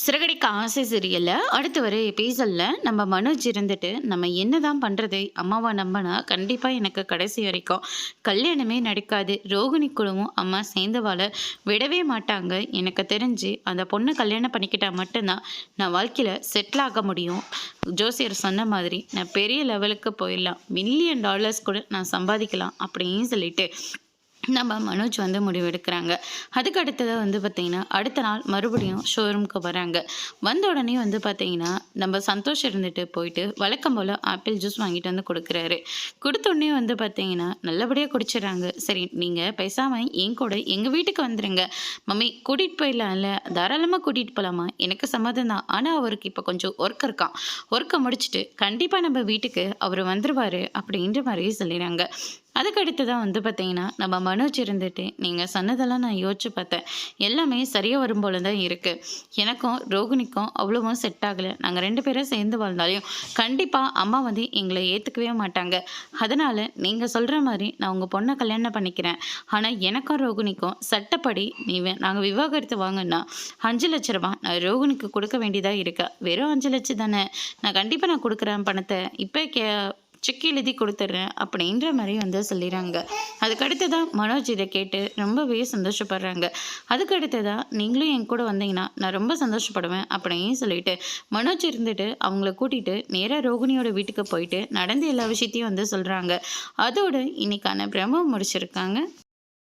சிறகடிக்க ஆசை சீரியல்ல அடுத்து வர எபிசோட்ல நம்ம மனோஜ் இருந்துட்டு நம்ம என்னதான் பண்றது அம்மாவை நம்பினா கண்டிப்பா எனக்கு கடைசி வரைக்கும் கல்யாணமே நடக்காது. ரோகிணி குழுவும் அம்மா சேர்ந்தவாள விடவே மாட்டாங்க. எனக்கு தெரிஞ்சு அந்த பொண்ணை கல்யாணம் பண்ணிக்கிட்டா மட்டும்தான் நான் வாழ்க்கையில செட்டில் ஆக முடியும். ஜோசியர் சொன்ன மாதிரி நான் பெரிய லெவலுக்கு போயிடலாம், $1,000,000 கூட நான் சம்பாதிக்கலாம் அப்படின்னு சொல்லிட்டு நம்ம மனோஜ் வந்து முடிவெடுக்கிறாங்க. அதுக்கு அடுத்ததாக வந்து பார்த்திங்கன்னா அடுத்த நாள் மறுபடியும் ஷோரூமுக்கு வராங்க. வந்த உடனே வந்து பார்த்திங்கன்னா நம்ம சந்தோஷ் இருந்துட்டு போயிட்டு வழக்கம் போல் ஆப்பிள் ஜூஸ் வாங்கிட்டு வந்து கொடுக்குறாரு. கொடுத்தோடனே வந்து பார்த்திங்கன்னா நல்லபடியாக குடிச்சிடறாங்க. சரி நீங்கள் பேசாமல் என் கூட எங்கள் வீட்டுக்கு வந்துடுங்க மம்மி, கூட்டிகிட்டு போயிடலாம்ல, தாராளமாக கூட்டிகிட்டு போகலாமா, எனக்கு சம்மதம் தான். ஆனால் அவருக்கு இப்போ கொஞ்சம் ஒர்க் இருக்கான், ஒர்க்கை முடிச்சுட்டு கண்டிப்பாக நம்ம வீட்டுக்கு அவர் வந்துடுவார் அப்படின்ற மாதிரி சொல்லிடுறாங்க. அதுக்கு அடுத்து தான் வந்து பார்த்தீங்கன்னா நம்ம மனோஜ் இருந்துட்டு நீங்கள் சொன்னதெல்லாம் நான் யோசிச்சு பார்த்தேன், எல்லாமே சரியாக வரும் போல தான் இருக்குது. எனக்கும் ரோகிணிக்கும் அவ்வளோவும் செட் ஆகலை. நாங்கள் 2 பேரும் சேர்ந்து வாழ்ந்தாலையும் கண்டிப்பாக அம்மா வந்து எங்களை ஏற்றுக்கவே மாட்டாங்க. அதனால் நீங்கள் சொல்கிற மாதிரி நான் உங்கள் பொண்ணை கல்யாணம் பண்ணிக்கிறேன். ஆனால் எனக்கும் ரோகிணிக்கும் சட்டப்படி நாங்கள் விவாகரத்து வாங்கினா 5,00,000 நான் ரோகிணிக்கு கொடுக்க வேண்டியதாக இருக்கா. வெறும் 5,00,000 தானே, நான் கொடுக்குறேன் பணத்தை, இப்போ செக் எழுதி கொடுத்துட்றேன் அப்படின்ற மாதிரி வந்து சொல்லிடுறாங்க. அதுக்கடுத்து தான் மனோஜ் இதை கேட்டு ரொம்பவே சந்தோஷப்படுறாங்க. அதுக்கடுத்து தான் நீங்களும் என் கூட வந்தீங்கன்னா நான் ரொம்ப சந்தோஷப்படுவேன் அப்படின்னு சொல்லிட்டு மனோஜ் இருந்துட்டு அவங்கள கூட்டிகிட்டு நேராக ரோகிணியோட வீட்டுக்கு போயிட்டு நடந்த எல்லா விஷயத்தையும் வந்து சொல்கிறாங்க. அதோடு இன்னைக்கான பிரம்ம முடிச்சிருக்காங்க.